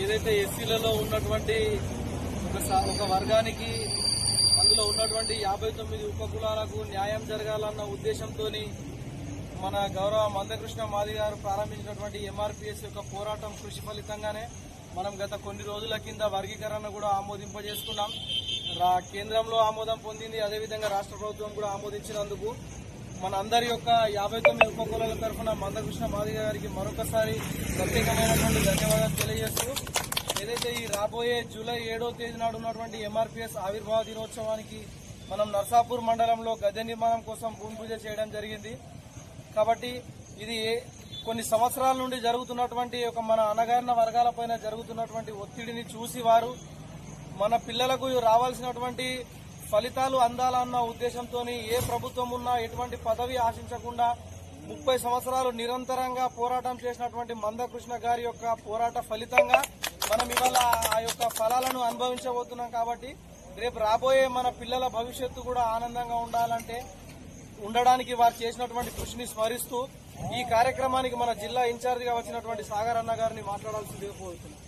ఏదైతే ఎస్సీలలో ఉన్నటువంటి ఒక వర్గానికి అందులో ఉన్నటువంటి 59 ఉపకులాలకు న్యాయం జరగాలన్న ఉద్దేశంతో మన గౌరవ మందకృష్ణ మాది గారు ప్రారంభించినటువంటి ఎంఆర్పీఎస్ యొక్క పోరాటం కృషి ఫలితంగానే మనం గత కొన్ని రోజుల కింద వర్గీకరణ కూడా ఆమోదింపజేసుకున్నాం. కేంద్రంలో ఆమోదం పొందింది. అదేవిధంగా రాష్ట్ర ప్రభుత్వం కూడా ఆమోదించినందుకు మన అందరి యొక్క 59 ఉపకులాల తరఫున మందకృష్ణ మాది గారికి మరొకసారి ప్రత్యేకమైనటువంటి ధన్యవాదాలు తెలియజేస్తూ ఏదైతే ఈ రాబోయే జూలై 7వ తేదీ నాడు ఉన్నటువంటి ఎంఆర్పీఎస్ ఆవిర్భావ దినోత్సవానికి మనం నర్సాపూర్ మండలంలో గద్దె నిర్మాణం కోసం భూమి పూజ చేయడం జరిగింది. కాబట్టి ఇది కొన్ని సంవత్సరాల నుండి జరుగుతున్నటువంటి మన అణగారిన వర్గాలపైన జరుగుతున్నటువంటి ఒత్తిడిని చూసి వారు మన పిల్లలకు రావాల్సినటువంటి ఫలితాలు అందాలన్న ఉద్దేశంతో ఏ ప్రభుత్వం ఉన్నా ఎటువంటి పదవి ఆశించకుండా 30 సంవత్సరాలు నిరంతరంగా పోరాటం చేసినటువంటి మందకృష్ణ గారి యొక్క పోరాట ఫలితంగా మనం ఇవాళ ఆ యొక్క ఫలాలను అనుభవించబోతున్నాం. కాబట్టి రేపు రాబోయే మన పిల్లల భవిష్యత్తు కూడా ఆనందంగా ఉండడానికి వారు చేసినటువంటి కృషిని స్మరిస్తూ ఈ కార్యక్రమానికి మన జిల్లా ఇన్ఛార్జిగా వచ్చినటువంటి సాగర్ అన్న గారిని మాట్లాడాల్సిందిగా కోరుతున్నాం.